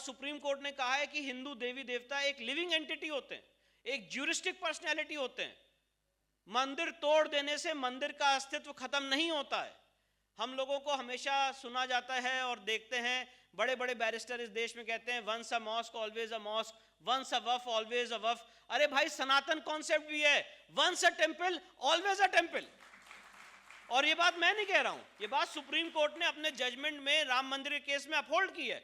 Supreme court ने कहा है कि हिंदू देवी देवता एक लिविंग एंटिटी होते हैं, एक ज्यूरिस्टिक पर्सनैलिटी होते हैं। मंदिर तोड़ देने से मंदिर का अस्तित्व खत्म नहीं होता है। हम लोगों को हमेशा सुना जाता है और देखते हैं, बड़े बड़े बैरिस्टर इस देश में कहते हैं once a mosque always a mosque, once a Waqf always a Waqf. अरे भाई, सनातन कॉन्सेप्ट भी है, once a temple always a temple. और ये बात मैं नहीं कह रहा हूं, ये बात सुप्रीम कोर्ट ने अपने जजमेंट में राम मंदिर के केस में अपहोल्ड की है।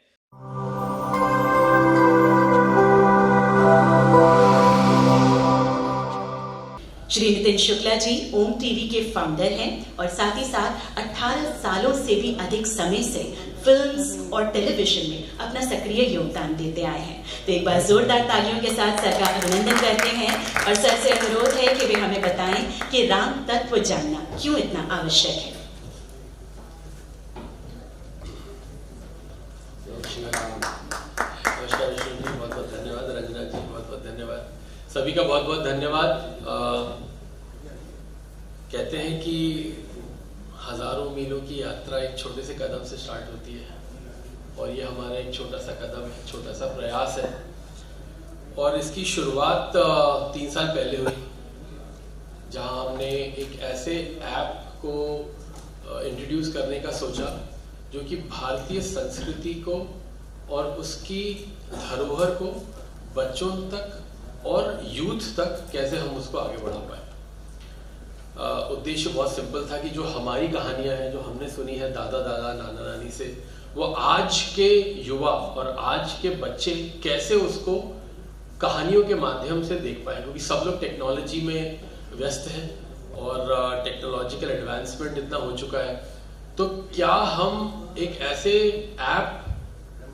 श्री नितिन शुक्ला जी ओम टीवी के फाउंडर हैं और साथ ही साथ 18 सालों से भी अधिक समय से फिल्म्स और टेलीविजन में अपना सक्रिय योगदान देते आए हैं। तो एक बार जोरदार तालियों के साथ सर का अभिनंदन करते हैं और सर से अनुरोध है कि वे हमें बताएं कि राम तत्व जानना क्यों इतना आवश्यक है। नमस्कार विष्णु जी, बहुत बहुत धन्यवाद। रंजना जी, बहुत बहुत धन्यवाद। सभी का बहुत बहुत धन्यवाद। कहते हैं कि हजारों मीलों की यात्रा एक छोटे से कदम से स्टार्ट होती है और ये हमारा एक छोटा सा कदम है, छोटा सा प्रयास है। और इसकी शुरुआत 3 साल पहले हुई, जहां हमने एक ऐसे ऐप को इंट्रोड्यूस करने का सोचा जो कि भारतीय संस्कृति को और उसकी धरोहर को बच्चों तक और यूथ तक कैसे हम उसको आगे बढ़ा पाए। उद्देश्य बहुत सिंपल था कि जो हमारी कहानियां हैं, जो हमने सुनी है दादा दादा नाना नानी से, वो आज के युवा और आज के बच्चे कैसे उसको कहानियों के माध्यम से देख पाए, क्योंकि सब लोग टेक्नोलॉजी में व्यस्त हैं और टेक्नोलॉजिकल एडवांसमेंट इतना हो चुका है। तो क्या हम एक ऐसे ऐप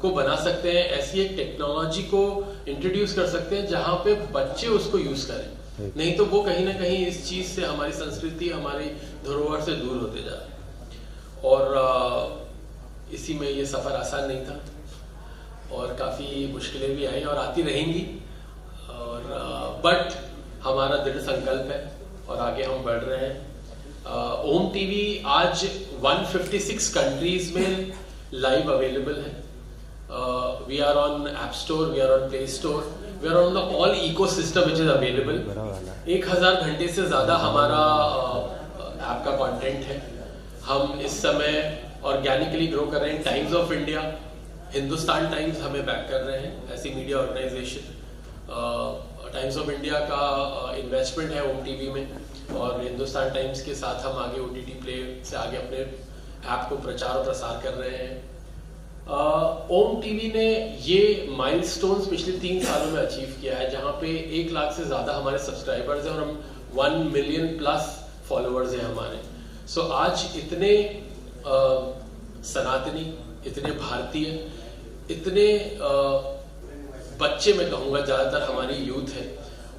को बना सकते हैं, ऐसी एक टेक्नोलॉजी को इंट्रोड्यूस कर सकते हैं जहां पे बच्चे उसको यूज करें, नहीं तो वो कहीं ना कहीं इस चीज से, हमारी संस्कृति, हमारी धरोहर से दूर होते जा रहे हैं। और इसी में ये सफर आसान नहीं था और काफी मुश्किलें भी आई और आती रहेंगी, और बट हमारा दृढ़ संकल्प है और आगे हम बढ़ रहे हैं। ओम टीवी आज 156 कंट्रीज में लाइव अवेलेबल है। We are on App Store, we are on Play Store, we are on the all ecosystem which is available. 1000 घंटे से ज्यादा हमारा ऐप का कंटेंट है। हम इस समय ऑर्गेनिकली ग्रो कर रहे हैं। Times of India, Hindustan Times हमें बैक कर रहे हैं, ऐसी media organisation. Times of India का इन्वेस्टमेंट है ओम टीवी में, और हिंदुस्तान टाइम्स के साथ हम आगे OTT प्ले से आगे अपने ऐप को प्रचार और प्रसार कर रहे हैं। ओम टीवी ने ये माइलस्टोन्स पिछले 3 सालों में अचीव किया है, जहां पे 1 लाख से ज्यादा हमारे सब्सक्राइबर्स हैं और हम 1 मिलियन प्लस फॉलोअर्स हैं हमारे। सो आज इतने सनातनी, इतने भारतीय, इतने बच्चे, मैं कहूंगा ज्यादातर हमारी यूथ है,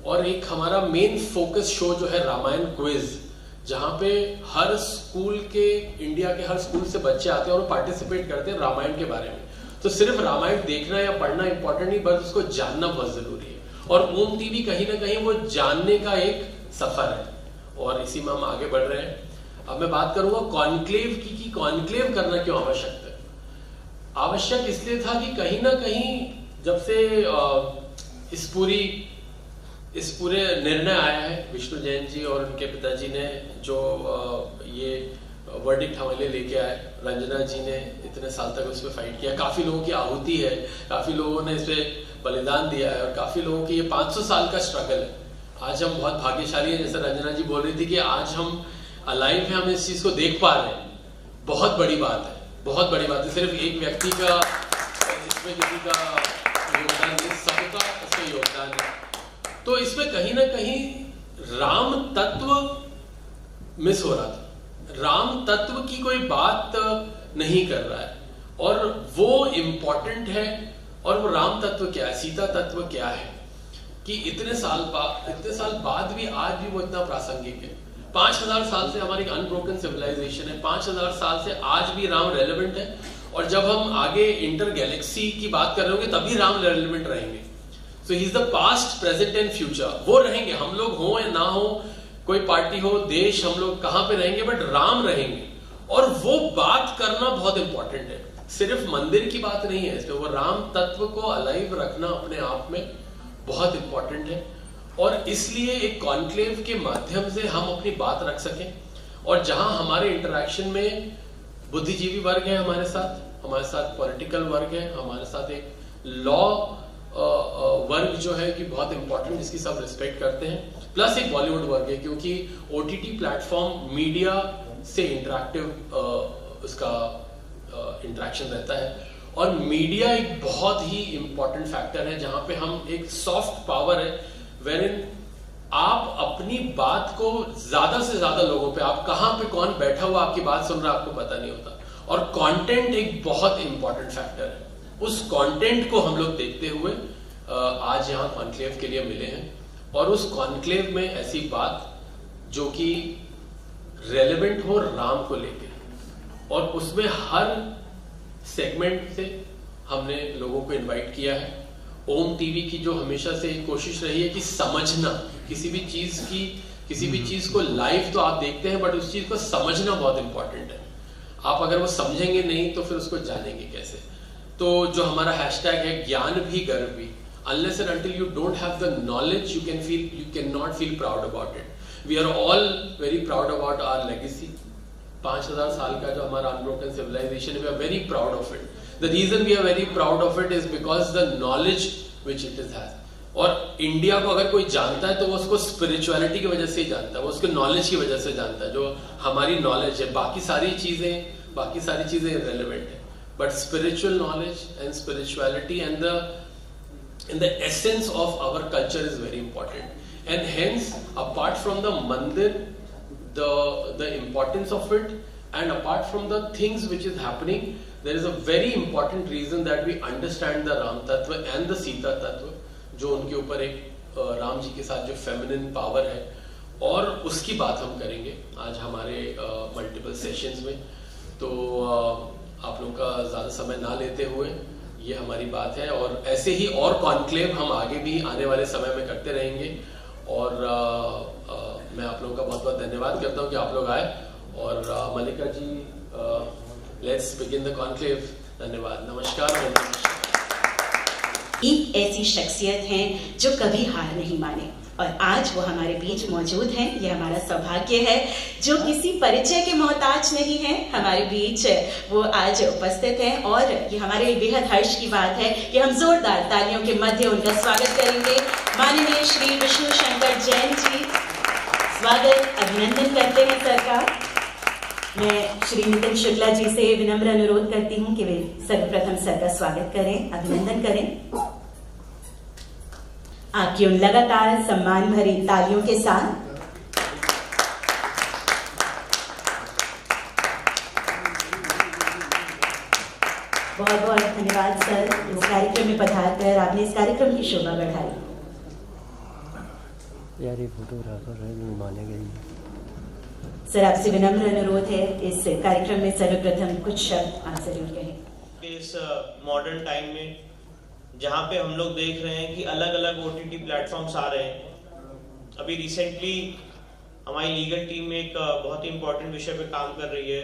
और एक हमारा मेन फोकस शो जो है रामायण क्विज, जहां पे हर स्कूल के, इंडिया के हर स्कूल से बच्चे आते हैं और पार्टिसिपेट करते हैं रामायण के बारे में। तो सिर्फ रामायण देखना या पढ़ना इंपॉर्टेंट नहीं, बस उसको जानना बहुत जरूरी है, और ओम टीवी कहीं ना कहीं वो जानने का एक सफर है, और इसी में हम आगे बढ़ रहे हैं। अब मैं बात करूंगा कॉन्क्लेव की, कि कॉन्क्लेव करना क्यों आवश्यक है। आवश्यक इसलिए था कि कहीं ना कहीं जब से इस पूरे निर्णय आया है, विष्णु जैन जी और उनके पिताजी ने जो ये वर्डिक्ट हमारे लिए लेके आए, रंजना जी ने इतने साल तक उस पर फाइट किया, काफी लोगों की आहुति है, काफी लोगों ने इस पे बलिदान दिया है, और काफी लोगों की ये 500 साल का स्ट्रगल है। आज हम बहुत भाग्यशाली हैं, जैसे रंजना जी बोल रही थी कि आज हम अलाइव हैं, हम इस चीज को देख पा रहे हैं। बहुत बड़ी बात है, बहुत बड़ी बात है। सिर्फ एक व्यक्ति का इसमें किसी का योगदान नहीं, सबका इसमें योगदान है। तो इसमें कहीं ना कहीं राम तत्व मिस हो रहा था, राम तत्व की कोई बात नहीं कर रहा है, और वो इम्पोर्टेंट है। और वो राम तत्व क्या है, सीता तत्व क्या है, कि इतने साल बाद भी आज भी वो इतना प्रासंगिक है। 5000 साल से हमारी अनब्रोकन सिविलाइजेशन है, 5000 साल से आज भी राम रेलेवेंट है, और जब हम आगे इंटर गैलेक्सी की बात कर रहे होंगे तभी राम रेलेवेंट रहेंगे। सो he is the past, present and future, वो रहेंगे, हम लोग हो या ना हो, कोई पार्टी हो, देश, हम लोग कहां पे रहेंगे, बट राम रहेंगे। और वो बात करना बहुत इंपॉर्टेंट है। सिर्फ मंदिर की बात नहीं है इसमें, वो राम तत्व को अलाइव रखना अपने आप में बहुत इंपॉर्टेंट है। और इसलिए एक कॉन्क्लेव के माध्यम से हम अपनी बात रख सकें, और जहां हमारे इंटरेक्शन में बुद्धिजीवी वर्ग है हमारे साथ पॉलिटिकल वर्ग है, हमारे साथ एक लॉ वर्ग जो है कि बहुत इंपॉर्टेंट, जिसकी सब रिस्पेक्ट करते हैं, प्लस एक बॉलीवुड वर्ग है, क्योंकि ओटीटी प्लेटफॉर्म मीडिया से इंटरेक्टिव उसका इंटरेक्शन रहता है। और मीडिया एक बहुत ही इंपॉर्टेंट फैक्टर है, जहां पे हम एक सॉफ्ट पावर है, वेरिन आप अपनी बात को ज्यादा से ज्यादा लोगों पे, आप कहां पे कौन बैठा हुआ आपकी बात सुन रहा है आपको पता नहीं होता। और कंटेंट एक बहुत इंपॉर्टेंट फैक्टर है। उस कंटेंट को हम लोग देखते हुए आज यहां कॉन्क्लेव के लिए मिले हैं, और उस कॉन्क्लेव में ऐसी बात जो कि रेलेवेंट हो राम को लेके, और उसमें हर सेगमेंट से हमने लोगों को इनवाइट किया है। ओम टीवी की जो हमेशा से कोशिश रही है कि समझना किसी भी चीज को लाइव तो आप देखते हैं, बट उस चीज को समझना बहुत इंपॉर्टेंट है। आप अगर वो समझेंगे नहीं तो फिर उसको जानेंगे कैसे। तो जो हमारा हैशटैग है ज्ञान भी गर्व भी, unless and until you don't have the knowledge, you cannot feel proud about it. We are all very proud about our legacy. 5000 साल का जो हमारा unbroken civilisation, we are very proud of it. The reason we are very proud of it is because the knowledge which it has. और India को अगर कोई जानता है तो वो उसको स्पिरिचुअलिटी की वजह से ही जानता है, वो उसके नॉलेज की वजह से जानता है, जो हमारी नॉलेज है। बाकी सारी चीजें इररिलेवेंट है, but spiritual knowledge and spirituality and the essence of our culture is very important. And hence, apart from the mandir, the importance of it, and apart from the things which is happening, there is a very important reason that we understand the Ram Tattva and the Sita Tattva, जो उनके ऊपर एक राम जी के साथ जो feminine power है, और उसकी बात हम करेंगे आज हमारे मल्टीपल सेशंस में। तो आप लोगों का ज्यादा समय ना लेते हुए ये हमारी बात है, और ऐसे ही और कॉन्क्लेव हम आगे भी आने वाले समय में करते रहेंगे। और मैं आप लोगों का बहुत बहुत धन्यवाद करता हूं कि आप लोग आए। और मल्लिका जी, लेट्स बिगिन द कॉन्क्लेव। धन्यवाद, नमस्कार। एक ऐसी शख्सियत हैं जो कभी हार नहीं माने, और आज वो हमारे बीच मौजूद हैं। ये हमारा सौभाग्य है, जो किसी परिचय के मोहताज नहीं है, हमारे बीच वो आज उपस्थित हैं। और ये हमारे लिए बेहद हर्ष की बात है कि हम जोरदार तालियों के मध्य उनका स्वागत करेंगे। माननीय श्री विष्णु शंकर जैन जी, स्वागत, अभिनंदन करते हैं सर का। मैं श्री नितिन शुक्ला जी से विनम्र अनुरोध करती हूँ कि वे सर्वप्रथम सर का स्वागत करें, अभिनंदन करें। आपकी उन लगातार सम्मान भरी तालियों के साथ बहुत बहुत धन्यवाद सर, इस कार्यक्रम में पधार कर आपने इस कार्यक्रम की शोभा बढ़ाई। यार ये फोटोग्राफर है, नहीं माने गई। सर आपसे विनम्र अनुरोध है, इस कार्यक्रम में सर्वप्रथम कुछ शब्द आप जरूर कहें। इस मॉडर्न टाइम में जहाँ पे हम लोग देख रहे हैं कि अलग अलग OTT प्लेटफॉर्म्स आ रहे हैं। अभी रिसेंटली हमारी लीगल टीम एक बहुत ही इंपॉर्टेंट विषय पे काम कर रही है,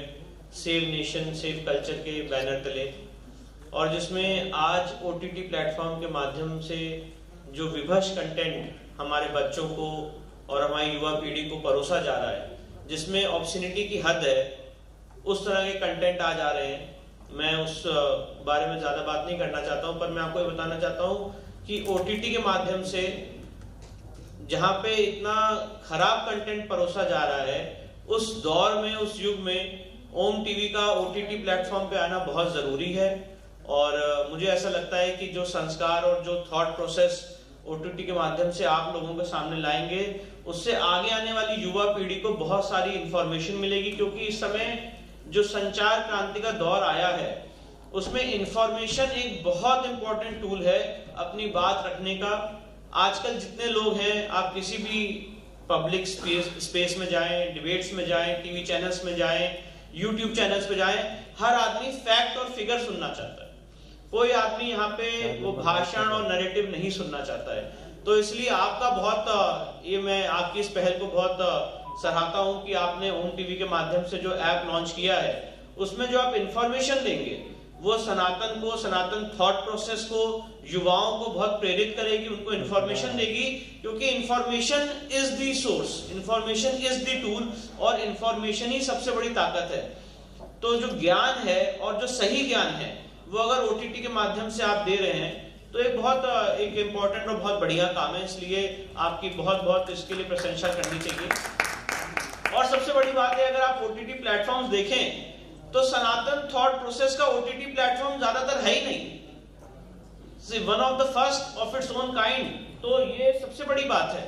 सेव नेशन सेव कल्चर के बैनर तले, और जिसमें आज OTT प्लेटफॉर्म के माध्यम से जो विभत्स कंटेंट हमारे बच्चों को और हमारी युवा पीढ़ी को परोसा जा रहा है, जिसमें ऑब्सिनिटी की हद है, उस तरह के कंटेंट आ जा रहे हैं। मैं उस बारे में ज्यादा बात नहीं करना चाहता हूं, पर मैं आपको ये बताना चाहता हूं कि OTT के माध्यम से जहां पे इतना खराब कंटेंट परोसा जा रहा है, उस दौर में, उस युग में ओम टीवी का OTT प्लेटफॉर्म पे आना बहुत जरूरी है। और मुझे ऐसा लगता है कि जो संस्कार और जो थॉट प्रोसेस OTT के माध्यम से आप लोगों के सामने लाएंगे, उससे आगे आने वाली युवा पीढ़ी को बहुत सारी इंफॉर्मेशन मिलेगी। क्योंकि इस समय जो संचार क्रांति का दौर आया है, उसमें इंफॉर्मेशन एक बहुत इंपॉर्टेंट टूल है अपनी बात रखने का। आजकल जितने लोग हैं, आप किसी भी पब्लिक स्पेस में जाएं, डिबेट्स में जाएं, टीवी चैनल्स में जाएं, यूट्यूब चैनल्स पे जाएं, हर आदमी फैक्ट और फिगर सुनना चाहता है। कोई आदमी यहाँ पे वो भाषण और नैरेटिव नहीं सुनना चाहता है। तो इसलिए आपका बहुत, ये मैं आपकी इस पहल को बहुत सराहता हूं कि आपने ओम टीवी के माध्यम से जो ऐप लॉन्च किया है, उसमें जो आप इंफॉर्मेशन देंगे वो सनातन को, सनातन थॉट प्रोसेस को, युवाओं को बहुत प्रेरित करेगी, उनको इंफॉर्मेशन देगी, क्योंकि information is the source, information is the tool, और इंफॉर्मेशन ही सबसे बड़ी ताकत है। तो जो ज्ञान है और जो सही ज्ञान है वो अगर ओटीटी के माध्यम से आप दे रहे हैं तो एक इम्पोर्टेंट और बहुत बढ़िया काम है, इसलिए आपकी बहुत इसके लिए प्रशंसा करनी चाहिए। और सबसे बड़ी बात है, अगर आप ओटीटी प्लेटफॉर्म्स देखें तो सनातन थॉट प्रोसेस का ओटीटी प्लेटफॉर्म ज्यादातर है ही नहीं, one of the first of its own kind. तो ये सबसे बड़ी बात है।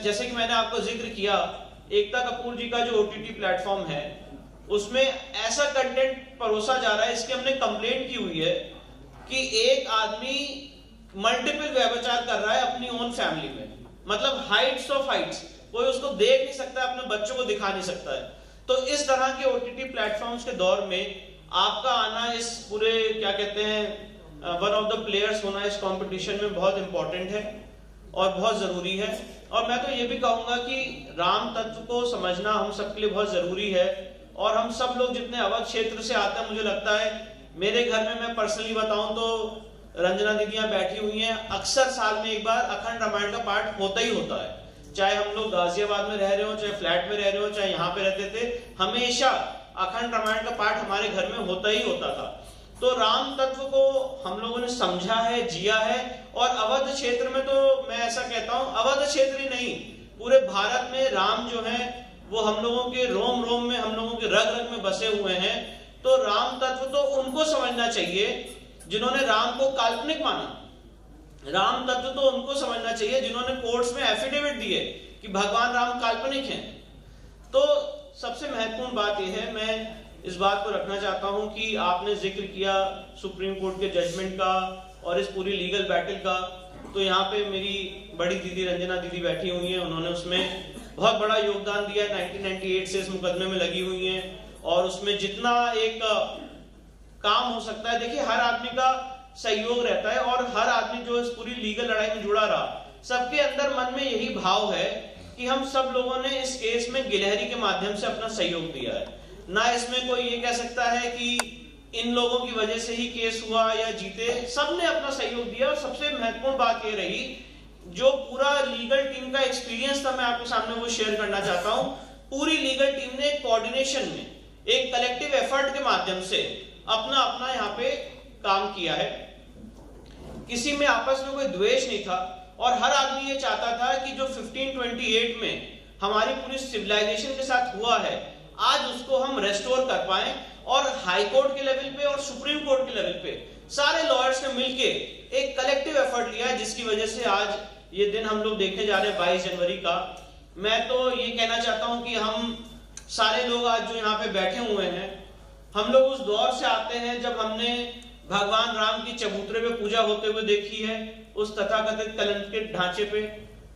जैसे कि मैंने आपको जिक्र किया, एकता कपूर जी का जो ओटीटी प्लेटफॉर्म है उसमें ऐसा कंटेंट परोसा जा रहा है, इसकी हमने कंप्लेंट की हुई है कि एक आदमी मल्टीपल व्यभिचार कर रहा है अपनी ओन फैमिली में, मतलब हाइट्स ऑफ हाइट्स, कोई उसको देख नहीं सकता, अपने बच्चों को दिखा नहीं सकता है। तो इस तरह के ओटीटी प्लेटफॉर्म्स के दौर में आपका आना, इस पूरे क्या कहते हैं वन ऑफ द प्लेयर्स होना इस कंपटीशन में बहुत इंपॉर्टेंट है और बहुत जरूरी है। और मैं तो ये भी कहूंगा कि राम तत्व को समझना हम सबके लिए बहुत जरूरी है। और हम सब लोग जितने अवध क्षेत्र से आते हैं, मुझे लगता है मेरे घर में, मैं पर्सनली बताऊं तो रंजना दीदियां बैठी हुई हैं, अक्सर साल में एक बार अखंड रामायण का पाठ होता ही होता है। चाहे हम लोग गाजियाबाद में रह रहे हो, चाहे फ्लैट में रह रहे हो, चाहे यहाँ पे रहते थे, हमेशा अखंड रामायण का पाठ हमारे घर में होता ही होता था। तो राम तत्व को हम लोगों ने समझा है, जिया है। और अवध क्षेत्र में तो मैं ऐसा कहता हूं, अवध क्षेत्र ही नहीं, पूरे भारत में राम जो है वो हम लोगों के रोम रोम में, हम लोगों के रग रग में बसे हुए हैं। तो राम तत्व तो उनको समझना चाहिए जिन्होंने राम को काल्पनिक माना। राम तत्व तो उनको समझना चाहिए जिन्होंने कोर्ट्स में एफिडेविट दिए कि भगवान राम काल्पनिक हैं। तो सबसे महत्वपूर्ण बात यह है, मैं इस बात को रखना चाहता हूं कि आपने जिक्र किया सुप्रीम कोर्ट के जजमेंट का और इस पूरी लीगल बैटल का। तो यहाँ पे मेरी बड़ी दीदी रंजना दीदी बैठी हुई हैं, उन्होंने उसमें बहुत बड़ा योगदान दिया। 1998 से इस मुकदमे में लगी हुई हैं और उसमें जितना एक काम हो सकता है, देखिए हर आदमी का सहयोग रहता है और हर आदमी जो इस पूरी लीगल लड़ाई में जुड़ा रहा, सबके अंदर मन में यही भाव है कि हम सब लोगों ने इस केस में गिलहरी के माध्यम से अपना सहयोग दिया है। ना इसमें कोई ये कह सकता है कि इन लोगों की वजह से ही केस हुआ या जीते, सबने अपना सहयोग दिया। और सबसे महत्वपूर्ण बात ये रही, जो पूरा लीगल टीम का एक्सपीरियंस था, मैं आपके सामने वो शेयर करना चाहता हूं। पूरी लीगल टीम ने कोऑर्डिनेशन में, एक कलेक्टिव एफर्ट के माध्यम से अपना अपना यहाँ पे काम किया है। किसी में आपस में कोई द्वेष नहीं था और हर आदमी ये चाहता था कि जो 1528 में हमारी पूरी सिविलाइजेशन के साथ हुआ है, आज उसको हम रेस्टोर कर पाए। और हाई कोर्ट के लेवल पे और सुप्रीम कोर्ट के लेवल पे सारे लॉयर्स ने मिलके एक कलेक्टिव एफर्ट लिया है, जिसकी वजह से आज ये दिन हम लोग देखने जा रहे हैं 22 जनवरी का। मैं तो ये कहना चाहता हूं कि हम सारे लोग आज जो यहाँ पे बैठे हुए हैं, हम लोग उस दौर से आते हैं जब हमने भगवान राम की चबूतरे पे पूजा होते हुए देखी है, उस तथाकथित कलंकित ढांचे पे।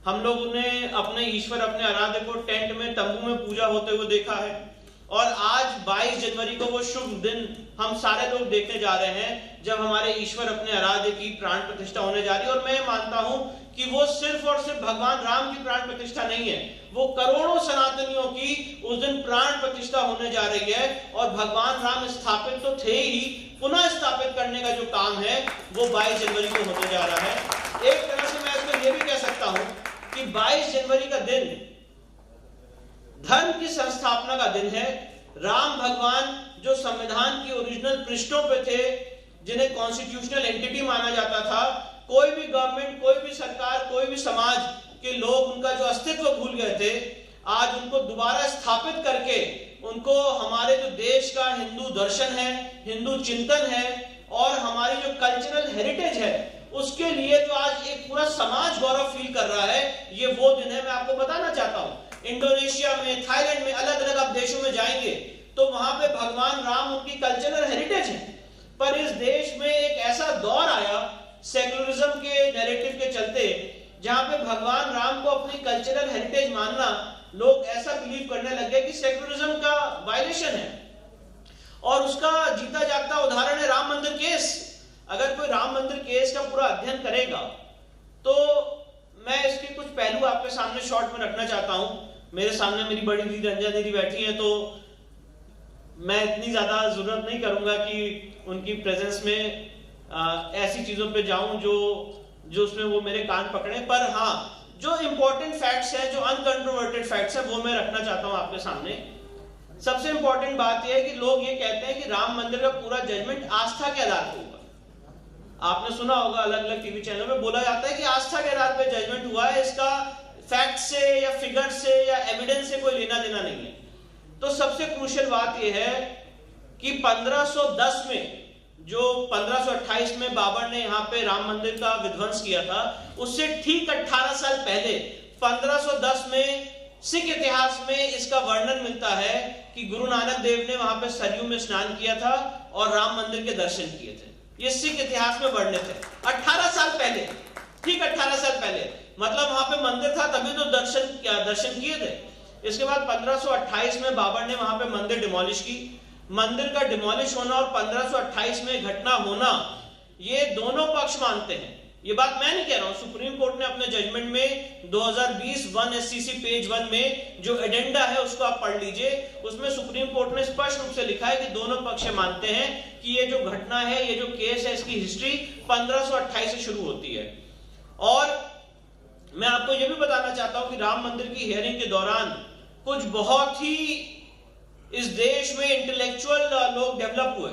हम लोग उन्हें अपने ईश्वर, अपने आराध्य को टेंट में, तंबू में पूजा होते हुए देखा है। और आज 22 जनवरी को वो शुभ दिन हम सारे लोग देखने जा रहे हैं जब हमारे ईश्वर, अपने आराध्य की प्राण प्रतिष्ठा होने जा रही है। और मैं मानता हूं कि वो सिर्फ और सिर्फ भगवान राम की प्राण प्रतिष्ठा नहीं है, वो करोड़ों सनातनियों की उस दिन प्राण प्रतिष्ठा होने जा रही है। और भगवान राम स्थापित तो थे ही, पुनः स्थापित करने का जो काम है वो 22 जनवरी को होने जा रहा है। एक तरह से मैं इसमें यह भी कह सकता हूं कि 22 जनवरी का दिन धर्म की संस्थापना का दिन है। राम भगवान जो संविधान की ओरिजिनल पृष्ठों पे थे, जिन्हें कॉन्स्टिट्यूशनल एंटिटी माना जाता था, कोई भी गवर्नमेंट, कोई भी सरकार, कोई भी समाज के लोग उनका जो अस्तित्व भूल गए थे, आज उनको दोबारा स्थापित करके उनको हमारे जो देश का हिंदू दर्शन है, हिंदू चिंतन है और हमारी जो कल्चरल हेरिटेज है, उसके लिए जो आज एक पूरा समाज गौरव फील कर रहा है, ये वो दिन है। मैं आपको बताना चाहता हूं, इंडोनेशिया में, थाईलैंड में, अलग अलग आप देशों में जाएंगे तो वहां पे भगवान राम उनकी कल्चरल हेरिटेज है। पर इस देश में एक ऐसा दौर आया सेकुलरिज्म के नैरेटिव के चलते, जहां पे भगवान राम को अपनी कल्चरल हेरिटेज मानना, लोग ऐसा बिलीव करने लग गए कि सेकुलरिज्म का वायलेशन है। और उसका जीता जागता उदाहरण है राम मंदिर केस। अगर कोई राम मंदिर केस का पूरा अध्ययन करेगा तो मैं इसके कुछ पहलू आपके सामने शॉर्ट में रखना चाहता हूं। मेरे सामने मेरी बड़ी दीदी रंजना दीदी बैठी हैं, तो मैं इतनी ज्यादा जरूरत नहीं करूंगा कि उनकी प्रेजेंस में ऐसी चीजों पे जाऊं जो उसमें वो मेरे कान पकड़े, पर हाँ जो इंपॉर्टेंट फैक्ट्स हैं, जो अनकंट्रोवर्टेड फैक्ट्स हैं, वो मैं रखना चाहता हूं आपके सामने। सबसे इंपॉर्टेंट बात यह है कि लोग ये कहते हैं कि राम मंदिर का पूरा जजमेंट आस्था के आधार पर हुआ। आपने सुना होगा अलग अलग टीवी चैनल में बोला जाता है कि आस्था के आधार पर जजमेंट हुआ है, इसका फैक्ट से या फिगर से या एविडेंस से कोई लेना देना नहीं है। तो सबसे क्रूशियल बात यह है कि 1510 में, जो 1528 में बाबर ने यहाँ पे राम मंदिर का विध्वंस किया था, उससे ठीक 18 साल पहले 1510 में सिख इतिहास में इसका वर्णन मिलता है कि गुरु नानक देव ने वहां पे सरयू में स्नान किया था और राम मंदिर के दर्शन किए थे। ये सिख इतिहास में वर्णित है 18 साल पहले, ठीक 18 साल पहले, मतलब वहां पे मंदिर था तभी तो दर्शन किए थे। इसके बाद 1528 में बाबर ने वहां पे मंदिर डिमोलिश की। मंदिर का डिमोलिश होना और 1528 में घटना होना, ये दोनों पक्ष मानते हैं। ये बात मैं नहीं कह रहा हूं, सुप्रीम कोर्ट ने अपने जजमेंट में 2020 1 SCC पेज 1 में जो एजेंडा है उसको आप पढ़ लीजिए। उसमें सुप्रीम कोर्ट ने स्पष्ट रूप से लिखा है कि दोनों पक्ष मानते हैं कि ये जो घटना है, ये जो केस है, इसकी हिस्ट्री 1528 से शुरू होती है। और मैं आपको यह भी बताना चाहता हूं कि राम मंदिर की हियरिंग के दौरान कुछ बहुत ही इस देश में इंटेलेक्चुअल लोग डेवलप हुए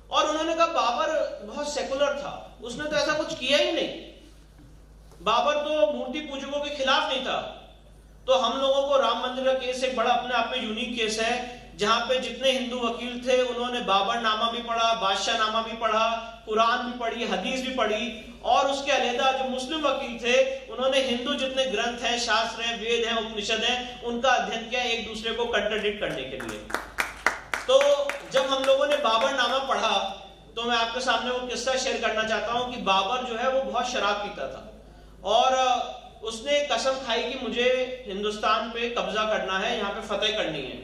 और उन्होंने कहा बाबर बहुत सेकुलर था, उसने तो ऐसा कुछ किया ही नहीं, बाबर तो मूर्ति पूजकों के खिलाफ नहीं था। तो हम लोगों को राम मंदिर का केस एक बड़ा अपने आप में यूनिक केस है, जहां पे जितने हिंदू वकील थे उन्होंने बाबर नामा भी पढ़ा, बादशाह नामा भी पढ़ा, कुरान भी पढ़ी, हदीस भी पढ़ी, और उसके अलहदा जो मुस्लिम वकील थे उन्होंने हिंदू जितने ग्रंथ हैं, शास्त्र हैं, वेद हैं, उपनिषद हैं, उनका अध्ययन किया एक दूसरे को कंट्राडिक्ट करने के लिए। तो जब हम लोगों ने बाबर नामा पढ़ा तो मैं आपके सामने वो किस्सा शेयर करना चाहता हूं कि बाबर जो है वो बहुत शराब पीता था और उसने कसम खाई कि मुझे हिंदुस्तान पे कब्जा करना है, यहाँ पे फतेह करनी है।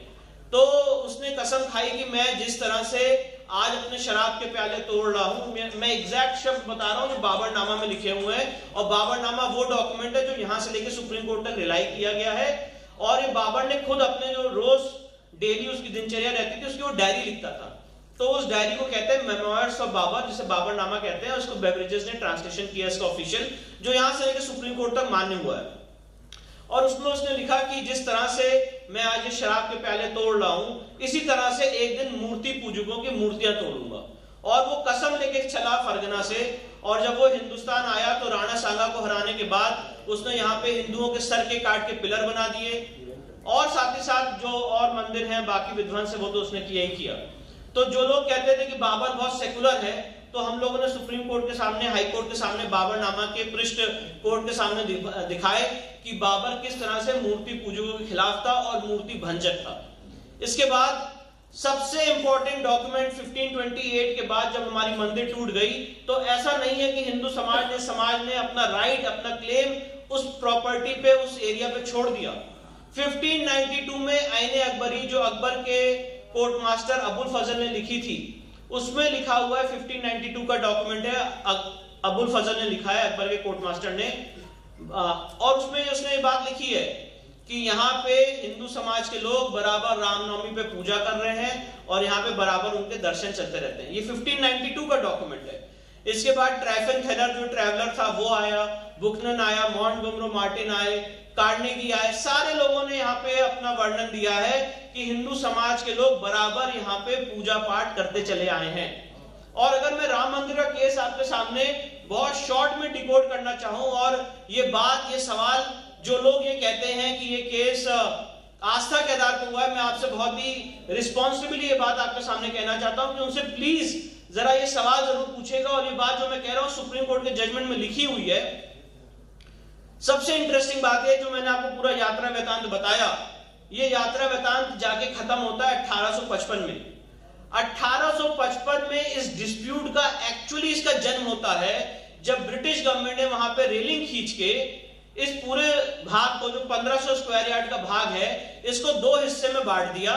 तो उसने कसम खाई कि मैं जिस तरह से आज अपने शराब के प्याले तोड़ रहा हूं, मैं एग्जैक्ट शब्द बता रहा हूं जो बाबरनामा में लिखे हुए हैं, और बाबरनामा वो डॉक्यूमेंट है जो यहां से लेकर सुप्रीम कोर्ट तक रिलाई किया गया है। और ये बाबर ने खुद अपने जो रोज डेली उसकी दिनचर्या रहती थी उसकी वो डायरी लिखता था। तो उस डायरी को कहते हैं मेमोयर्स ऑफ बाबर, जिसे बाबरनामा कहते हैं। उसको बेवरेजेस ने ट्रांसलेशन किया इसका ऑफिशियल, जो यहां से लेकर सुप्रीम कोर्ट तक मान्य हुआ है। और उसमें उसने लिखा कि जिस तरह से मैं आज ये शराब के प्याले तोड़ रहा हूं, इसी तरह से एक दिन मूर्ति पूजकों की मूर्तियां तोड़ूंगा। और वो कसम लेके चला फरगना से, और जब वो हिंदुस्तान आया तो राणा सांगा को हराने के बाद उसने यहाँ पे हिंदुओं के सर के काट के पिलर बना दिए, और साथ ही साथ जो और मंदिर हैं बाकी विध्वंस है वो तो उसने किया ही किया। तो जो लोग कहते थे कि बाबर बहुत सेकुलर है, तो हम लोगों ने सुप्रीम कोर्ट के सामने, हाई कोर्ट के सामने बाबरनामा के पृष्ठ कोर्ट के सामने दिखाए कि बाबर किस तरह से मूर्ति पूजकों के खिलाफ था और मूर्ति भंजक था। इसके बाद सबसे इंपॉर्टेंट डॉक्यूमेंट 1528 के बाद जब हमारी मंदिर टूट गई, तो ऐसा नहीं है कि हिंदू समाज ने अपना राइट, अपना क्लेम उस प्रॉपर्टी पे, उस एरिया पे छोड़ दिया। 1592 में आईने अकबरी, जो अकबर के कोर्ट मास्टर अबुल फजल ने लिखी थी, उसमें लिखा हुआ है, 1592 का डॉक्यूमेंट है, अबुल फजल ने लिखा है, अकबर के कोर्ट मास्टर ने, और उसमें उसने ये बात लिखी है कि यहाँ पे हिंदू समाज के लोग बराबर रामनवमी पे पूजा कर रहे हैं और यहाँ पे बराबर उनके दर्शन चलते रहते हैं। ये 1592 का डॉक्यूमेंट है। इसके बाद ट्रैफिन थेलर जो ट्रैवलर था वो आया, बुकनन आया, मॉन्टगोमरी मार्टिन आए, कार्नेगी आए, सारे लोगों ने यहाँ पे अपना वर्णन दिया है कि हिंदू समाज के लोग बराबर यहाँ पे पूजा पाठ करते चले आए हैं। और अगर मैं राम मंदिर का केस आपके सामने बहुत शॉर्ट में डिकोड करना चाहूं, और ये बात, ये सवाल, जो लोग ये कहते हैं कि ये केस आस्था के आधार पर हुआ है, मैं आपसे बहुत ही रिस्पॉन्सिबली ये बात आपके सामने कहना चाहता हूं कि उनसे प्लीज जरा ये सवाल जरूर पूछेगा। और ये बात जो मैं कह रहा हूं सुप्रीम कोर्ट के जजमेंट में लिखी हुई है। सबसे इंटरेस्टिंग बात है, जो मैंने आपको पूरा यात्रा वृतांत बताया, ये यात्रा वृतांत जाके खत्म होता है 1855 में। 1855 में इस डिस्प्यूट का एक्चुअली इसका जन्म होता है जब ब्रिटिश गवर्नमेंट ने वहां पे रेलिंग खींच के इस पूरे भाग को, जो 1500 स्क्वायर यार्ड का भाग है, इसको दो हिस्से में बांट दिया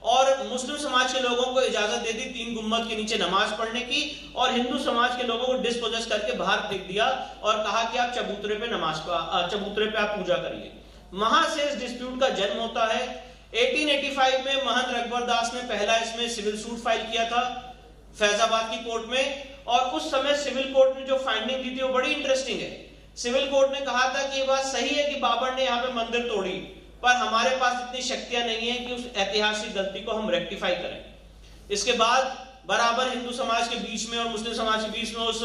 और मुस्लिम समाज के लोगों को इजाजत दे दी 3 गुम्बद के नीचे नमाज पढ़ने की, और हिंदू समाज के लोगों को डिस्पोजेस करके बाहर फेंक दिया और कहा कि आप चबूतरे पे आप पूजा करिए। वहां से इस डिस्प्यूट का जन्म होता है। 1885 में महंत रघुवर दास ने पहला इसमें सिविल सूट फाइल किया था फैजाबाद की कोर्ट में, और उस समय सिविल कोर्ट ने जो फाइंडिंग दी थी वो बड़ी इंटरेस्टिंग है। सिविल कोर्ट ने कहा था कि ये बात सही है कि बाबर ने यहाँ पे मंदिर तोड़ी, पर हमारे पास इतनी शक्तियां नहीं है कि उस ऐतिहासिक गलती को हम रेक्टिफाई करें। इसके बाद बराबर हिंदू समाज के बीच में और मुस्लिम समाज के बीच में उस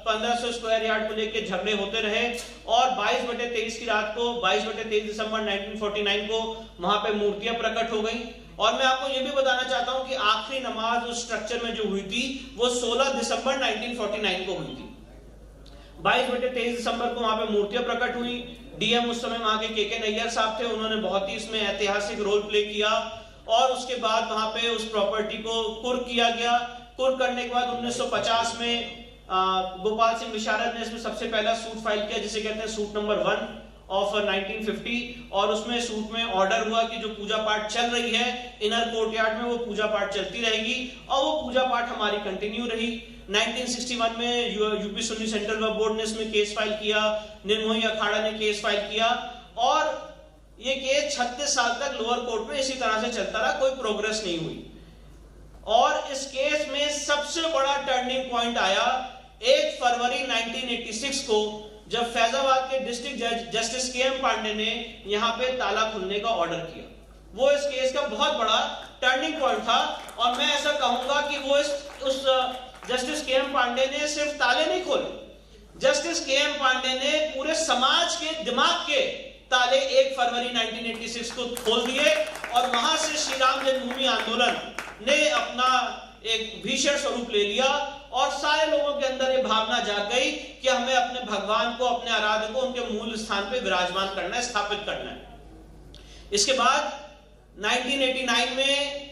1500 स्क्वायर यार्ड को लेकर झगड़े होते रहे, और 22/23 की रात को 22/23 दिसंबर 1949 को वहां पे मूर्तियां प्रकट हो गई। और मैं आपको यह भी बताना चाहता हूं कि आखिरी नमाज उस स्ट्रक्चर में जो हुई थी वो 16 दिसंबर 1949 को हुई थी। 22/23 दिसंबर को वहां पे मूर्तियां प्रकट हुई। डीएम उस समय वहां के के नैयर साहब थे, उन्होंने बहुत ही इसमें ऐतिहासिक रोल प्ले किया, और उसके बाद वहां पे उस प्रॉपर्टी को कुर्क किया गया। कुर्क करने के बाद 1950 में गोपाल सिंह विशारद ने इसमें सबसे पहला सूट फाइल किया, जिसे कहते हैं सूट नंबर 1 ऑफ 1950, और उसमें सूट में ऑर्डर हुआ कि जो पूजा पाठ चल रही है इनर कोर्टयार्ड में वो पूजा पाठ चलती रहेगी, और वो पूजा पाठ हमारी कंटिन्यू रही। 1961 में यूपी सुन्नी सेंट्रल वक्फ बोर्ड ने इसमें केस फाइल किया, निर्मोही अखाड़ा ने केस फाइल किया, और ये केस 36 साल तक लोअर कोर्ट में इसी तरह से चलता रहा, कोई प्रोग्रेस नहीं हुई। और इस केस में सबसे बड़ा टर्निंग पॉइंट आया 1 फरवरी 1986 को, जब फैजाबाद के डिस्ट्रिक्ट जज जस्टिस के.एम. पांडे ने यहां पे ताला खुलने का ऑर्डर किया। वो इस केस का बहुत बड़ा टर्निंग पॉइंट था, और मैं ऐसा कहूंगा कि वो उस जस्टिस के.एम. पांडे ने सिर्फ ताले नहीं खोले, जस्टिस के.एम. पांडे ने पूरे समाज के दिमाग के ताले 1 फरवरी 1986 को खोल दिए, और वहां से श्री राम जन्मभूमि आंदोलन ने अपना एक भीषण स्वरूप ले लिया, और सारे लोगों के अंदर ये भावना जाग गई कि हमें अपने भगवान को, अपने आराध्य को उनके मूल स्थान पे विराजमान करना है, स्थापित करना है। इसके बाद 1989 में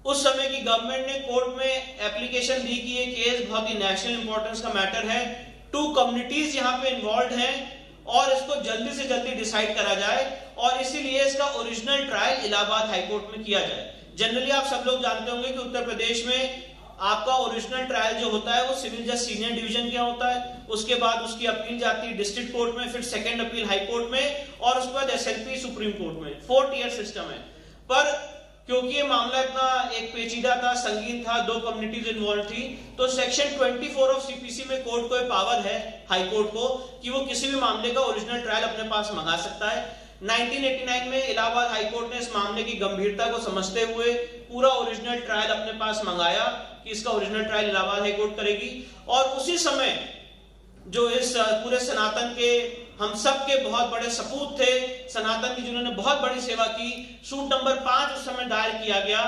उस समय की गवर्नमेंट ने कोर्ट में एप्लीकेशन दी कि ये केस बहुत ही नेशनल इंपॉर्टेंस का मैटर है, 2 कम्युनिटीज यहाँ पे इन्वॉल्व हैं, और इसको जल्दी से जल्दी डिसाइड करा जाए, और इसीलिए इसका ओरिजिनल ट्रायल इलाहाबाद हाईकोर्ट में किया जाए। जनरली आप सब लोग जानते होंगे कि उत्तर प्रदेश में आपका ओरिजिनल ट्रायल जो होता है वो सिविल जज सीनियर डिवीजन क्या होता है, उसके बाद उसकी अपील जाती है डिस्ट्रिक्ट कोर्ट में, फिर सेकंड अपील हाई कोर्ट में, और उसके बाद एसएलपी सुप्रीम कोर्ट में। 4 टियर सिस्टम है। पर क्योंकि ये मामला इतना एक पेचीदा था, संगीन था, 2 कम्युनिटीज इन्वॉल्व थी, तो सेक्शन 24 ऑफ सीपीसी में कोर्ट को पावर है, हाई कोर्ट को, कि वो किसी भी मामले का ओरिजिनल ट्रायल अपने पास मंगा सकता है। 1989 में इलाहाबाद हाई कोर्ट ने इस मामले की गंभीरता को समझते हुए पूरा ओरिजिनल ट्रायल अपने पास मंगाया कि इसका original trial Allahabad high court करेगी, और उसी समय जो इस पूरे सनातन के हम सब के बहुत बड़े सपूत थे, सनातन की जिन्होंने बहुत बड़ी सेवा की, सूट नंबर 5 उस समय दायर किया गया,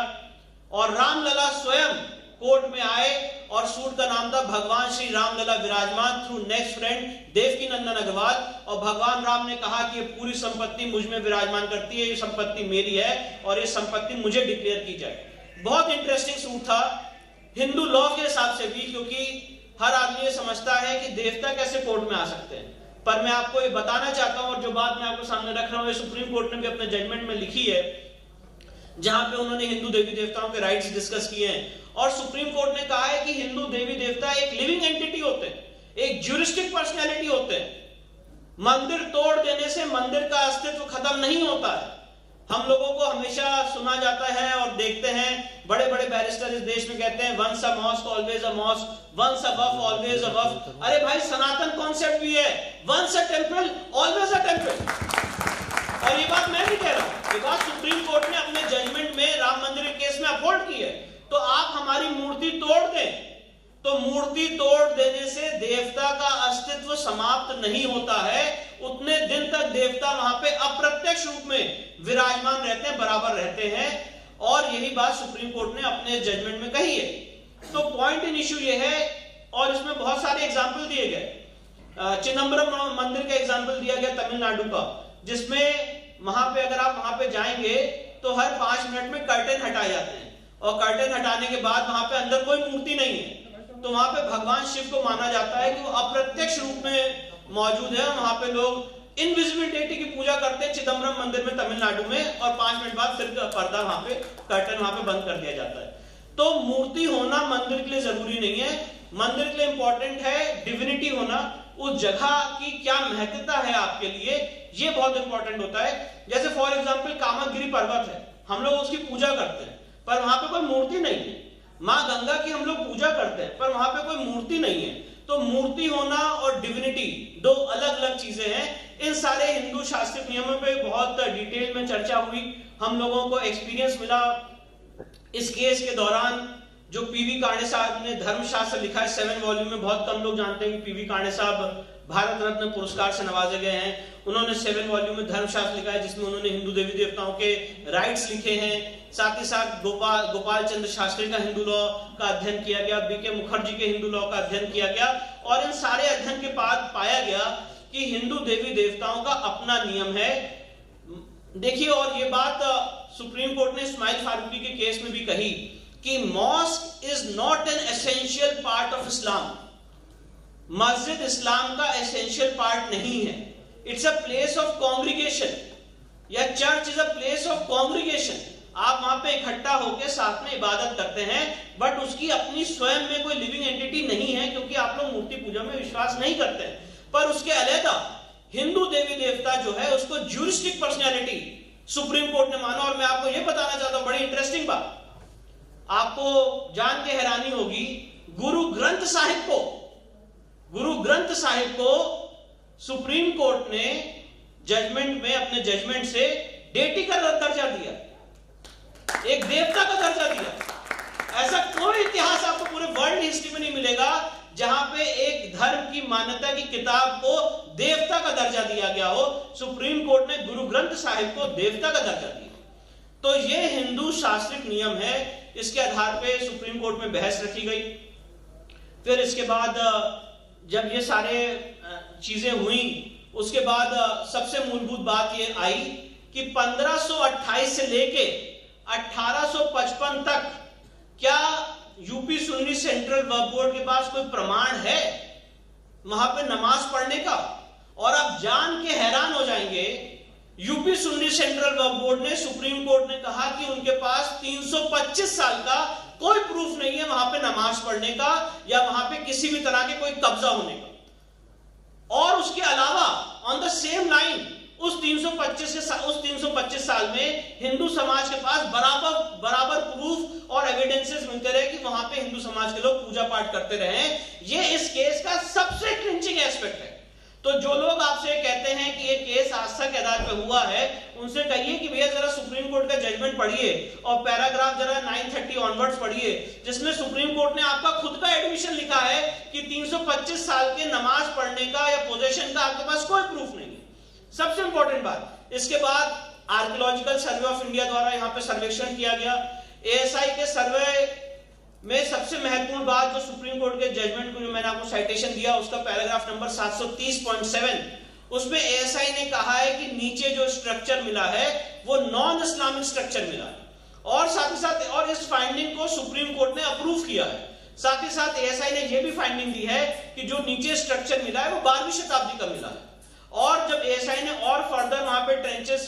और रामलला स्वयं कोर्ट में आए, और सूट का नाम था भगवान श्री रामलला विराजमान थ्रू नेक्स्ट फ्रेंड देवकी नंदन अग्रवाल, और भगवान राम ने कहा कि ये पूरी संपत्ति मुझ में विराजमान करती है, ये संपत्ति मेरी है, और ये संपत्ति मुझे डिक्लेयर की जाए। बहुत इंटरेस्टिंग सूट था हिंदू लॉ के हिसाब से भी, क्योंकि हर आदमी ये समझता है कि देवता कैसे कोर्ट में आ सकते हैं, पर मैं आपको ये बताना चाहता हूं, और जो बात मैं आपको सामने रख रहा हूं, सुप्रीम कोर्ट ने भी अपने जजमेंट में लिखी है, जहां पे उन्होंने हिंदू देवी देवताओं के राइट्स डिस्कस किए हैं, और सुप्रीम कोर्ट ने कहा है कि हिंदू देवी देवता एक लिविंग एंटिटी होते हैं, एक ज्यूरिस्टिक पर्सनैलिटी होते हैं। मंदिर तोड़ देने से मंदिर का अस्तित्व खत्म नहीं होता है। हम लोगों को हमेशा सुना जाता है और देखते हैं, बड़े बड़े बैरिस्टर इस देश में कहते हैं once a mosque always a mosque, once a Waqf always a Waqf. अरे भाई, सनातन कॉन्सेप्ट भी है, once a temple always a temple. और ये बात मैं नहीं कह रहा हूं, ये बात सुप्रीम कोर्ट ने अपने जजमेंट में राम मंदिर के केस में अपहोल्ड की है। तो आप हमारी मूर्ति तोड़ दें, तो मूर्ति तोड़ देने से देवता का अस्तित्व समाप्त नहीं होता है, उतने दिन तक देवता वहां पे अप्रत्यक्ष रूप में विराजमान रहते हैं, बराबर रहते हैं, और यही बात सुप्रीम कोर्ट ने अपने जजमेंट में कही है। तो पॉइंट इन इश्यू ये है, और इसमें बहुत सारे एग्जाम्पल दिए गए। चिदम्बरम मंदिर का एग्जाम्पल दिया गया तमिलनाडु का, जिसमें वहां पे अगर आप वहां पे जाएंगे तो हर 5 मिनट में कर्टेन हटाए जाते हैं, और कर्टेन हटाने के बाद वहां पे अंदर कोई मूर्ति नहीं है, तो वहां पे भगवान शिव को माना जाता है कि वो अप्रत्यक्ष रूप में मौजूद है। वहां पे लोग इनविजिबल डेटी की पूजा करते हैं चिदम्बरम मंदिर में तमिलनाडु में, और 5 मिनट बाद फिर पर्दा वहां पे, कर्टन वहां पे बंद कर दिया जाता है। तो मूर्ति होना मंदिर के लिए जरूरी नहीं है, मंदिर के लिए इंपॉर्टेंट है डिविनिटी होना, उस जगह की क्या महत्वता है आपके लिए, ये बहुत इंपॉर्टेंट होता है। जैसे फॉर एग्जाम्पल कामदगिरी पर्वत है, हम लोग उसकी पूजा करते हैं, पर वहां पे कोई मूर्ति नहीं है। माँ गंगा की हम लोग पूजा करते हैं, पर वहां पे कोई मूर्ति नहीं है। तो मूर्ति होना और डिविनिटी दो अलग अलग चीजें हैं। इन सारे हिंदू शास्त्रीय नियमों पे बहुत डिटेल में चर्चा हुई, हम लोगों को एक्सपीरियंस मिला इस केस के दौरान। जो पीवी कांडे साहब ने धर्मशास्त्र लिखा है 7 वॉल्यूम में, बहुत कम लोग जानते हैं कि पीवी कांडे साहब भारत रत्न पुरस्कार से नवाजे गए हैं। उन्होंने 7 वॉल्यूम में धर्मशास्त्र लिखा है, जिसमें उन्होंने हिंदू देवी देवताओं के राइट्स लिखे हैं। साथ ही साथ गोपाल चंद्र शास्त्री का हिंदू लॉ का अध्ययन किया गया, बीके मुखर्जी के हिंदू लॉ का अध्ययन किया गया, और इन सारे अध्ययन के बाद पाया गया कि हिंदू देवी देवताओं का अपना नियम है। देखिए, और ये बात सुप्रीम कोर्ट ने इस्माइल फारूकी के केस में भी कही कि mask is not an essential part of Islam. मस्जिद इस्लाम का एसेंशियल पार्ट नहीं है। It's a place of congregation, या church is a place of congregation. आप वहां पे इकट्ठा होकर साथ में इबादत करते हैं, बट उसकी अपनी स्वयं में कोई लिविंग एंटिटी नहीं है, क्योंकि आप लोग मूर्ति पूजा में विश्वास नहीं करते हैं। पर उसके अलग हिंदू देवी देवता जो है उसको ज्यूरिस्टिक पर्सनैलिटी सुप्रीम कोर्ट ने माना। और मैं आपको यह बताना चाहता हूं, बड़ी इंटरेस्टिंग बात, आपको जान के हैरानी होगी, गुरु ग्रंथ साहिब को सुप्रीम कोर्ट ने जजमेंट में, अपने जजमेंट से डेटी का दर्जा दिया, एक देवता का दर्जा दिया। ऐसा कोई इतिहास आपको पूरे वर्ल्ड हिस्ट्री में नहीं मिलेगा जहां पे एक धर्म की मान्यता की किताब को देवता का दर्जा दिया गया हो। सुप्रीम कोर्ट ने गुरु ग्रंथ साहिब को देवता का दर्जा दिया। तो ये हिंदू शास्त्रिक नियम है, इसके आधार पे सुप्रीम कोर्ट में बहस रखी गई। फिर इसके बाद जब ये सारे चीजें हुई, उसके बाद सबसे मूलभूत बात ये आई कि 1528 से लेके 1855 तक क्या यूपी सुन्नी सेंट्रल वक्फ बोर्ड के पास कोई प्रमाण है वहां पे नमाज पढ़ने का? और आप जान के हैरान हो जाएंगे, यूपी सुन्नी सेंट्रल वक्फ बोर्ड ने, सुप्रीम कोर्ट ने कहा कि उनके पास 325 साल का कोई प्रूफ नहीं है वहां पे नमाज पढ़ने का या वहां पे किसी भी तरह के कोई कब्जा होने का। और उसके अलावा ऑन द सेम लाइन उस 325 साल में हिंदू समाज के पास बराबर प्रूफ और एविडेंसेस मिलते रहे कि वहां पे हिंदू समाज के लोग पूजा पाठ करते रहे। ये इस केस का सबसे क्लिंचिंग एस्पेक्ट है। तो जो लोग आपसे कहते हैं कि ये केस आस्था के आधार पर हुआ है, उनसे कहिए कि भैया जरा सुप्रीम कोर्ट का जजमेंट पढ़िए और पैराग्राफ जरा 930 ऑनवर्ड्स पढ़िए, जिसमें सुप्रीम कोर्ट ने आपका खुद का एडमिशन लिखा है कि 325 साल के नमाज पढ़ने का या पोजेशन का आपके पास कोई प्रूफ नहीं है। सबसे इंपॉर्टेंट बात, इसके बाद आर्कियोलॉजिकल सर्वे ऑफ इंडिया द्वारा यहाँ पे सर्वेक्षण किया गया। एएसआई के सर्वे में सबसे महत्वपूर्ण बात जो सुप्रीम कोर्ट के जजमेंट को जो मैंने आपको साइटेशन दिया, उसका पैराग्राफ नंबर 730.7, उसमें एएसआई ने कहा है कि नीचे जो स्ट्रक्चर मिला है वो नॉन इस्लामिक स्ट्रक्चर मिला है, और साथ ही साथ और इस फाइंडिंग को सुप्रीम कोर्ट ने अप्रूव किया है। साथ ही साथ एएसआई ने यह भी फाइंडिंग दी है कि जो नीचे स्ट्रक्चर मिला है वो 12वीं शताब्दी का मिला है। और जब एएसआई ने और फर्दर वहां पे ट्रेंचेस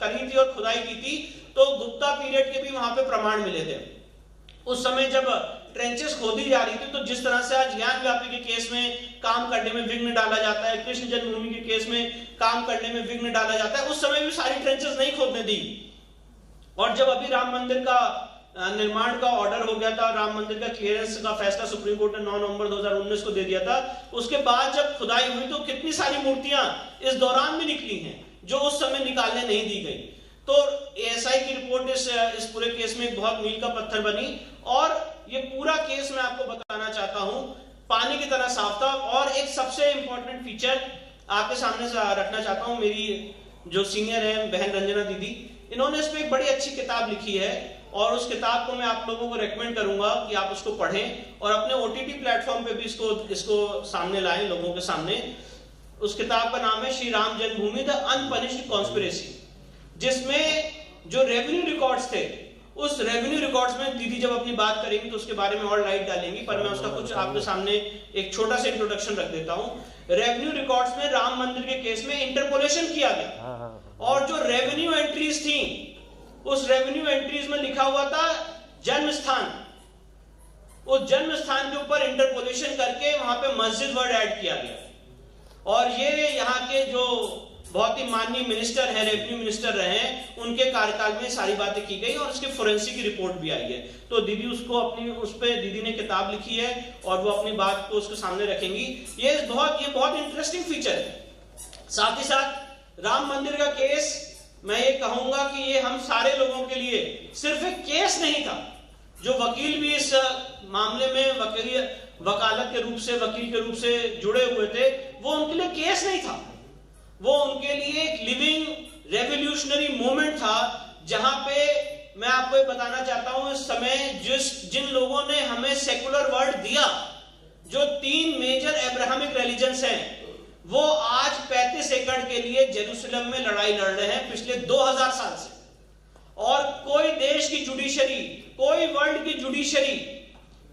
करी थी और खुदाई की थी, तो गुप्ता पीरियड के भी वहां पे प्रमाण मिले थे। उस समय जब ट्रेंचेस खोदी जा रही थी, तो जिस तरह से आज ज्ञान व्यापी के केस में काम करने में विघ्न डाला जाता है, कृष्ण जन्मभूमि के केस में काम करने में विघ्न डाला जाता है, उस समय भी सारी ट्रेंचेस नहीं खोदने दी। और जब अभी राम मंदिर का निर्माण का ऑर्डर हो गया था, राम मंदिर का क्लियरेंस का फैसला सुप्रीम कोर्ट ने 9 नवंबर 2019 को दे दिया था, उसके बाद जब खुदाई हुई तो कितनी सारी मूर्तियां इस दौरान भी निकली हैं जो उस समय निकालने नहीं दी गई। तो एएसआई की रिपोर्ट इस पूरे केस में एक बहुत मील का पत्थर बनी, और ये पूरा केस मैं आपको बताना चाहता हूं पानी की तरह साफ था। और एक सबसे इंपॉर्टेंट फीचर आपके सामने से रखना चाहता हूं, मेरी जो सीनियर है बहन रंजना दीदी, इन्होंने इस पे एक बड़ी अच्छी किताब लिखी है, और उस किताब को मैं आप लोगों को रेकमेंड करूंगा कि आप उसको पढ़ें और अपने ओटीटी प्लेटफॉर्म पे भी इसको सामने लाएं लोगों के सामने। उस किताब का नाम है श्री राम जन्मभूमि द अनपनिश्ड कॉन्स्पिरेसी, जिसमें जो रेवेन्यू रिकॉर्ड्स थे, उस रेवेन्यू रिकॉर्ड्स में दीदी जब अपनी बात करेंगी तो उसके बारे में और लाइट डालेंगी, पर मैं उसका कुछ आपके सामने एक छोटा सा इंट्रोडक्शन रख देता हूं। रेवेन्यू रिकॉर्ड्स में राम मंदिर के केस में इंटरपोलेशन किया गया, और जो रेवेन्यू एंट्रीज थी उस रेवेन्यू एंट्रीज में लिखा हुआ था जन्म स्थान, उस जन्म स्थान के ऊपर इंटरपोलेशन करके वहां पे मस्जिद वर्ड ऐड किया गया। और ये यहाँ के जो बहुत ही माननीय मिनिस्टर है, रेवेन्यू मिनिस्टर रहे हैं, उनके कार्यकाल में सारी बातें की गई और उसके फोरेंसिक की रिपोर्ट भी आई है। तो दीदी उसको अपनी उस पे दीदी ने किताब लिखी है और वो अपनी बात को उसके सामने रखेंगी। ये बहुत इंटरेस्टिंग फीचर है। साथ ही साथ राम मंदिर का केस, मैं ये कहूंगा कि ये हम सारे लोगों के लिए सिर्फ एक केस नहीं था। जो वकील भी इस मामले में वकालत के रूप से, वकील के रूप से जुड़े हुए थे, वो उनके लिए केस नहीं था, वो उनके लिए एक लिविंग रेवोल्यूशनरी मोमेंट था, जहां पे मैं आपको ये बताना चाहता हूं, इस समय जिन लोगों ने हमें सेकुलर वर्ल्ड दिया, जो 3 मेजर एब्राहमिक रिलीजन्स हैं, वो आज 35 एकड़ के लिए जेरूसलम में लड़ाई लड़ रहे हैं पिछले 2000 साल से। और कोई देश की जुडिशरी, कोई वर्ल्ड की जुडिशरी,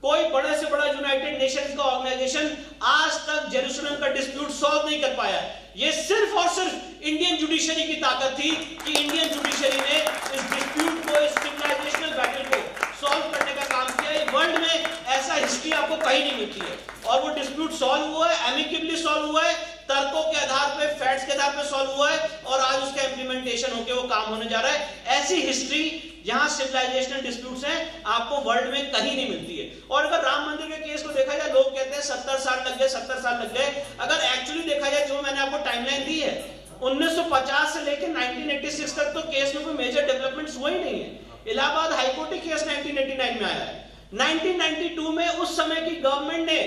कोई बड़े से बड़ा यूनाइटेड नेशंस का ऑर्गेनाइजेशन आज तक जेरूसलम का डिस्प्यूट सॉल्व नहीं कर पाया। ये सिर्फ और सिर्फ इंडियन जुडिशरी की ताकत थी कि इंडियन जुडिशरी ने इस डिस्प्यूट को, इस सिविलाइजेशनल बैटल को सॉल्व करने का काम किया। ये वर्ल्ड में ऐसा हिस्ट्री आपको कहीं नहीं मिलती है। और वो डिस्प्यूट सॉल्व हुआ है, एमिकेबली सॉल्व हुआ है, तर्कों के आधार पे, फैक्ट्स के आधार पे सॉल्व हुआ है, और आज उसका इंप्लीमेंटेशन होकर वो काम होने जा रहा है। ऐसी हिस्ट्री जहां सिविलाइजेशनल डिस्प्यूट्स हैं, आपको वर्ल्ड में कहीं नहीं मिलती है। और अगर राम मंदिर के केस को देखा जाए, लोग कहते हैं 70 साल लग गए, 70 साल लग गए। अगर एक्चुअली देखा जाए, जो मैंने आपको टाइमलाइन दी है, 1950 से लेकर 1986 तक तो केस में कोई मेजर डेवलपमेंट्स हुआ ही नहीं है। इलाहाबाद हाईकोर्ट के केस 1989 में आया है। 1992 में उस समय की गवर्नमेंट ने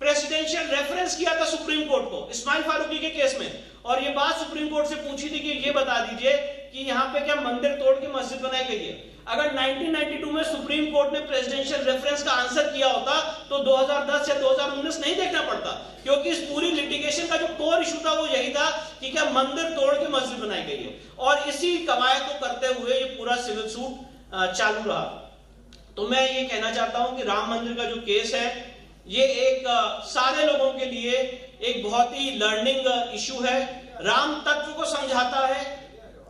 प्रेसिडेंशियल रेफरेंस किया था सुप्रीम कोर्ट को इस्माइल फारूकी के केस में, और ये बात सुप्रीम कोर्ट से पूछी थी कि ये बता दीजिए कि यहाँ पे क्या मंदिर तोड़ के मस्जिद बनाई गई है। अगर 1992 में सुप्रीम कोर्ट ने प्रेसिडेंशियल रेफरेंस का आंसर किया होता तो 2010 या 2019 नहीं देखना पड़ता, क्योंकि इस पूरी लिटिगेशन का जो कोर इशू था वो यही था कि क्या मंदिर तोड़ के मस्जिद बनाई गई है। और इसी कवायद को करते हुए ये पूरा सिविल सूट चालू रहा। तो मैं ये कहना चाहता हूं कि राम मंदिर का जो केस है, ये एक सारे लोगों के लिए एक बहुत ही लर्निंग इशू है, राम तत्व को समझाता है।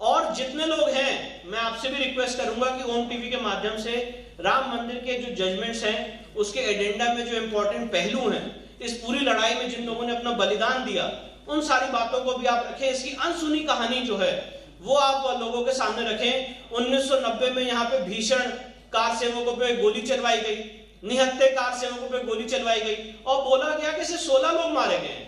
और जितने लोग हैं, मैं आपसे भी रिक्वेस्ट करूंगा कि ओम टीवी के माध्यम से राम मंदिर के जो जजमेंट्स हैं, उसके एजेंडा में जो इंपॉर्टेंट पहलू हैं, इस पूरी लड़ाई में जिन लोगों ने अपना बलिदान दिया, उन सारी बातों को भी आप रखें। इसकी अनसुनी कहानी जो है वो आप लोगों के सामने रखें। 1990 में यहाँ पे भीषण कार सेवकों पे गोली चलवाई गई, निहत्थे कार सेवकों पे गोली चलवाई गई, और बोला गया कि 16 लोग मारे गए,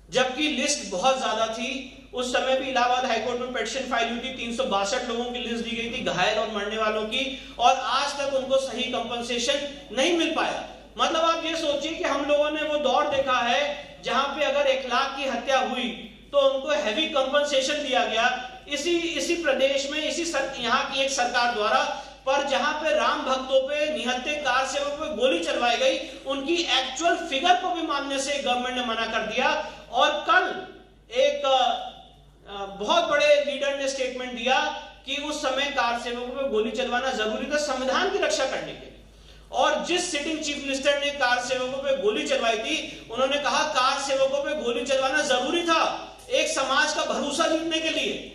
जबकि लिस्ट बहुत ज्यादा थी। उस समय भी इलाहाबाद हाईकोर्ट में पिटीशन फाइल हुई थी, 362 लोगों की लिस्ट दी गई थी, घायल और मरने वालों की, और आज तक उनको सही कंपनसेशन नहीं मिल पाया। मतलब आप ये सोचिए कि हम लोगों ने वो दौर देखा है जहां पे अगर 1 लाख की हत्या हुई तो उनको हैवी कंपनसेशन दिया गया इसी प्रदेश में, यहाँ की एक सरकार द्वारा। पर जहां पे राम भक्तों पे, निहत्थे कार सेवकों पे गोली चलवाई गई, उनकी एक्चुअल फिगर को भी मानने से गवर्नमेंट ने मना कर दिया। और कल एक बहुत बड़े लीडर ने स्टेटमेंट दिया कि उस समय कार सेवकों पे गोली चलवाना जरूरी था संविधान की रक्षा करने के लिए। और जिस सिटिंग चीफ मिनिस्टर ने कार सेवकों पे गोली चलवाई थी, उन्होंने कहा कार सेवकों पे गोली चलवाना जरूरी था एक समाज का भरोसा जीतने के लिए।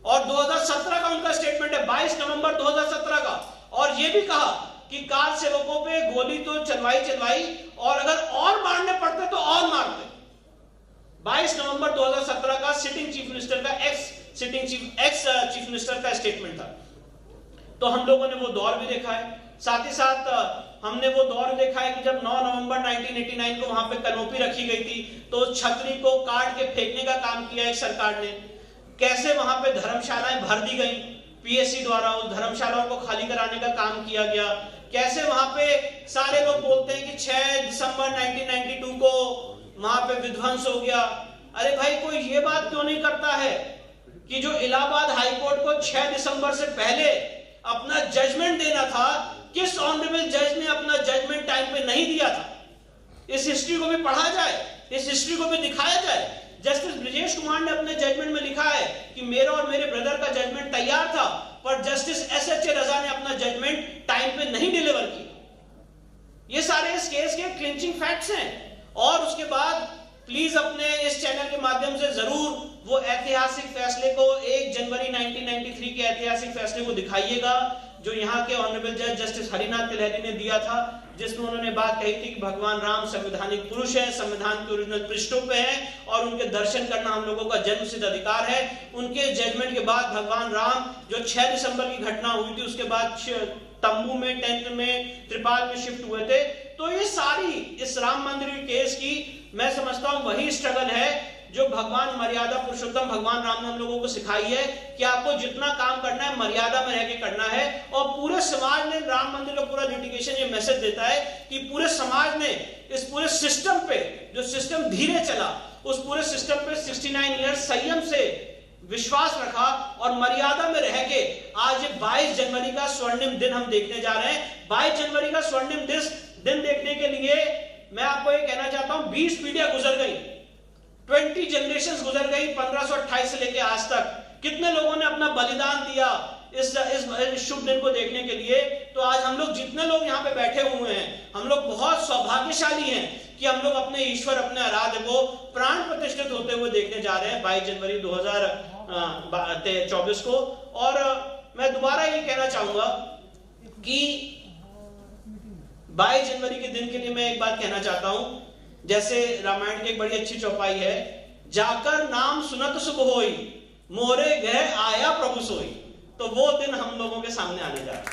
और 2017 का उनका स्टेटमेंट है, 22 नवंबर 2017 का, और यह भी कहा कि कार सेवकों पे गोली तो चलवाई, और अगर और मारने पड़ते तो और मारते। 22 नवंबर 2017 का सिटिंग चीफ मिनिस्टर का एक्स चीफ मिनिस्टर का स्टेटमेंट था। तो हम लोगों ने वो दौर भी देखा है। साथ ही साथ हमने वो दौर देखा है कि जब 9 नवंबर 1989 को वहां पे कनोपी रखी गई थी, तो छतरी को काट के फेंकने का काम किया एक सरकार ने। कैसे वहां पे धर्मशालाएं भर दी गई पीएससी द्वारा, उस धर्मशालाओं को खाली कराने का काम किया गया। कैसे वहां पे सारे लोग बोलते हैं कि 6 दिसंबर 1992 को वहां पे विध्वंस हो गया। अरे भाई, कोई ये बात क्यों नहीं करता है कि जो इलाहाबाद हाईकोर्ट को 6 दिसंबर से पहले अपना जजमेंट देना था, किस ऑनरेबल जज ने अपना जजमेंट टाइम पे नहीं दिया था? इस हिस्ट्री को भी पढ़ा जाए, इस हिस्ट्री को भी दिखाया जाए। जस्टिस ब्रिजेश कुमार ने अपने जजमेंट में लिखा है कि मेरा और मेरे ब्रदर का जजमेंट तैयार था, पर जस्टिस एसएच रजा ने अपना जजमेंट टाइम पे नहीं डिलीवर किया। ये सारे इस केस के क्लिंचिंग फैक्ट्स हैं। और उसके बाद प्लीज अपने इस चैनल के माध्यम से जरूर वो ऐतिहासिक फैसले को, 1 जनवरी 1993 के ऐतिहासिक फैसले को दिखाइएगा, जो यहाँ के ऑनरेबल जज जस्टिस हरिनाथ तिलहरी ने दिया था, जिसमें उन्होंने बात कही थी कि भगवान राम संवैधानिक पुरुष है, संविधान के ओरिजिनल पृष्ठों पे है, और और उनके दर्शन करना हम लोगों का जन्मसिद्ध अधिकार है। उनके जजमेंट के बाद भगवान राम जो 6 दिसंबर की घटना हुई थी, उसके बाद तंबू में, टेंट में, त्रिपाल में शिफ्ट हुए थे। तो ये सारी इस राम मंदिर के केस की मैं समझता हूं वही स्ट्रगल है जो भगवान मर्यादा पुरुषोत्तम भगवान राम ने हम लोगों को सिखाई है कि आपको जितना काम करना है मर्यादा में रह के करना है। और पूरे समाज ने, राम मंदिर का पूरा लिटिगेशन ये मैसेज देता है कि पूरे समाज ने इस पूरे सिस्टम पे, जो सिस्टम धीरे चला, उस पूरे सिस्टम पे 69 ईयर्स संयम से विश्वास रखा और मर्यादा में रह के आज 22 जनवरी का स्वर्णिम दिन हम देखने जा रहे हैं। 22 जनवरी का स्वर्णिम दिन देखने के लिए मैं आपको ये कहना चाहता हूं 20 पीढ़ियां गुजर गई, 20 जनरेशंस गुजर गई 1528 से लेके आज तक। कितने लोगों ने अपना बलिदान दिया इस शुभ दिन को देखने के लिए। तो आज हम लोग जितने लोग यहाँ पे बैठे हुए हैं, हम लोग बहुत सौभाग्यशाली हैं कि हम लोग अपने ईश्वर, अपने आराध्य को प्राण प्रतिष्ठित होते हुए देखने जा रहे हैं 22 जनवरी 2024 को। और मैं दोबारा ये कहना चाहूंगा कि 22 जनवरी के दिन के लिए मैं एक बात कहना चाहता हूं, जैसे रामायण की एक बड़ी अच्छी चौपाई है, जाकर नाम सुनत सुख होई, मोरे गृह आया प्रभु सोई। तो वो दिन हम लोगों के सामने आने जा रहा है।